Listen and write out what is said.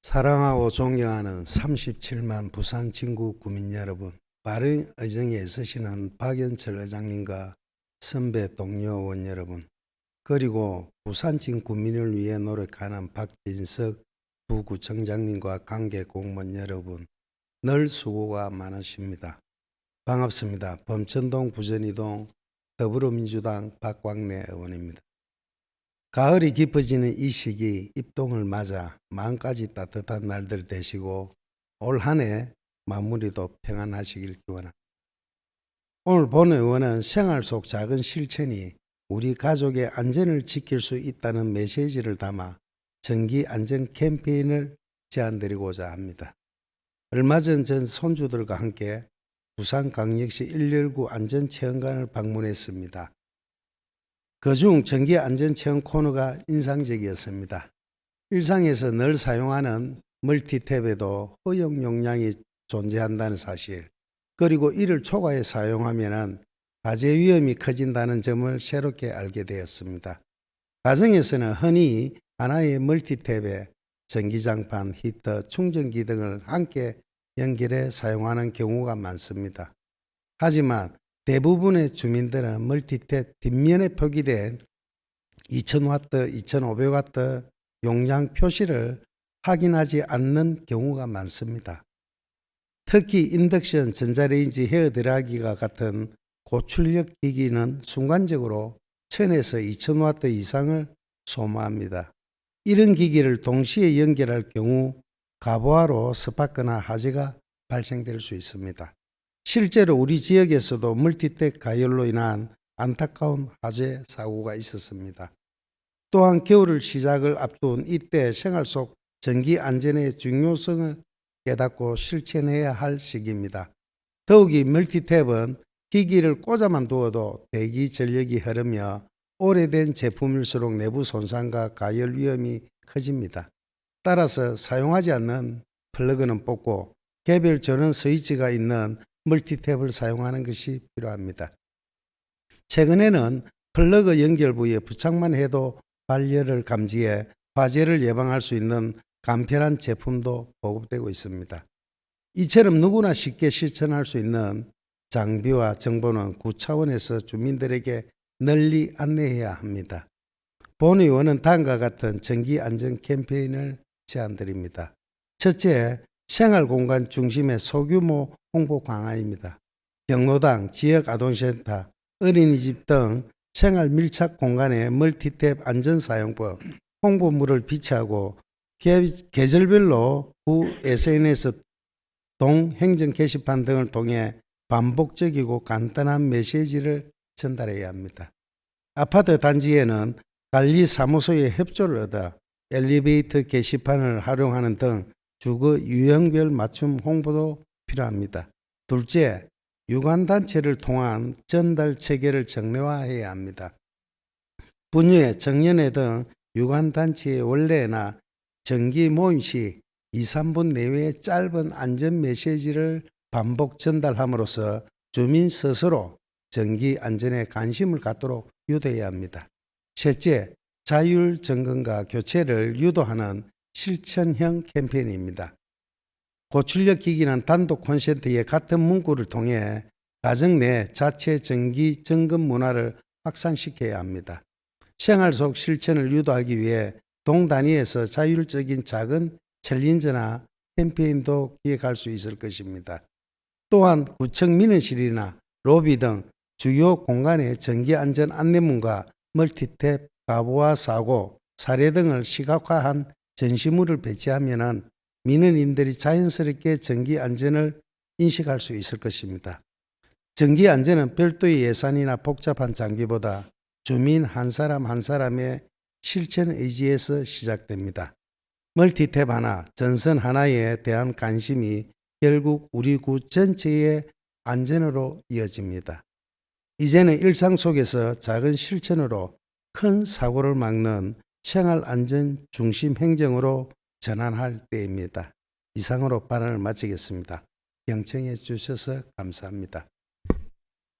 사랑하고 존경하는 37만 부산 진구 구민 여러분, 바른 의정에 서시는 박연철 의장님과 선배 동료 의원 여러분, 그리고 부산진 구민을 위해 노력하는 박진석 부구청장님과 관계 공무원 여러분, 늘 수고가 많으십니다. 반갑습니다. 범천동 부전이동 더불어민주당 박광래 의원입니다. 가을이 깊어지는 이 시기 입동을 맞아 마음까지 따뜻한 날들 되시고 올 한 해 마무리도 평안하시길 기원합니다. 오늘 본 의원은 생활 속 작은 실천이 우리 가족의 안전을 지킬 수 있다는 메시지를 담아 정기 안전 캠페인을 제안드리고자 합니다. 얼마 전 손주들과 함께 부산광역시 119 안전체험관을 방문했습니다. 그중 정기 안전체험 코너가 인상적이었습니다. 일상에서 늘 사용하는 멀티탭에도 허용 용량이 존재한다는 사실, 그리고 이를 초과해 사용하면 화재 위험이 커진다는 점을 새롭게 알게 되었습니다. 가정에서는 흔히 하나의 멀티탭에 전기장판, 히터, 충전기 등을 함께 연결해 사용하는 경우가 많습니다. 하지만 대부분의 주민들은 멀티탭 뒷면에 표기된 2000W, 2500W 용량 표시를 확인하지 않는 경우가 많습니다. 특히 인덕션, 전자레인지, 헤어드라이기가 같은 고출력 기기는 순간적으로 1000에서 2000W 이상을 소모합니다. 이런 기기를 동시에 연결할 경우 가부하로 스파크나 화재가 발생될 수 있습니다. 실제로 우리 지역에서도 멀티탭 가열로 인한 안타까운 화재 사고가 있었습니다. 또한 겨울을 시작을 앞둔 이때 생활 속 전기 안전의 중요성을 깨닫고 실천해야 할 시기입니다. 더욱이 멀티탭은 기기를 꽂아만 두어도 대기 전력이 흐르며 오래된 제품일수록 내부 손상과 가열 위험이 커집니다. 따라서 사용하지 않는 플러그는 뽑고 개별 전원 스위치가 있는 멀티탭을 사용하는 것이 필요합니다. 최근에는 플러그 연결 부위에 부착만 해도 발열을 감지해 화재를 예방할 수 있는 간편한 제품도 보급되고 있습니다. 이처럼 누구나 쉽게 실천할 수 있는 장비와 정보는 구 차원에서 주민들에게 널리 안내해야 합니다. 본 의원은 다음과 같은 정기 안전 캠페인을 제안드립니다. 첫째, 생활공간 중심의 소규모 홍보 강화입니다. 경로당, 지역아동센터, 어린이집 등 생활 밀착 공간의 멀티탭 안전사용법, 홍보물을 비치하고 계절별로 구 SNS, 동행정 게시판 등을 통해 반복적이고 간단한 메시지를 전달해야 합니다. 아파트 단지에는 관리사무소의 협조를 얻어 엘리베이터 게시판을 활용하는 등 주거 유형별 맞춤 홍보도 필요합니다. 둘째, 유관단체를 통한 전달 체계를 정례화해야 합니다. 분유회, 정년회 등 유관단체의 원래나 정기 모임 시 2, 3분 내외의 짧은 안전 메시지를 반복 전달함으로써 주민 스스로 전기 안전에 관심을 갖도록 유도해야 합니다. 셋째, 자율 점검과 교체를 유도하는 실천형 캠페인입니다. 고출력 기기는 단독 콘센트의 같은 문구를 통해 가정 내 자체 전기 점검 문화를 확산시켜야 합니다. 생활 속 실천을 유도하기 위해 동 단위에서 자율적인 작은 챌린저나 캠페인도 기획할 수 있을 것입니다. 또한 구청 민원실이나 로비 등 주요 공간의 전기 안전 안내문과 멀티탭 가부화 사고, 사례 등을 시각화한 전시물을 배치하면 민원인들이 자연스럽게 전기 안전을 인식할 수 있을 것입니다. 전기 안전은 별도의 예산이나 복잡한 장비보다 주민 한 사람 한 사람의 실천 의지에서 시작됩니다. 멀티탭 하나, 전선 하나에 대한 관심이 결국 우리 구 전체의 안전으로 이어집니다. 이제는 일상 속에서 작은 실천으로 큰 사고를 막는 생활안전 중심 행정으로 전환할 때입니다. 이상으로 발언을 마치겠습니다. 경청해 주셔서 감사합니다.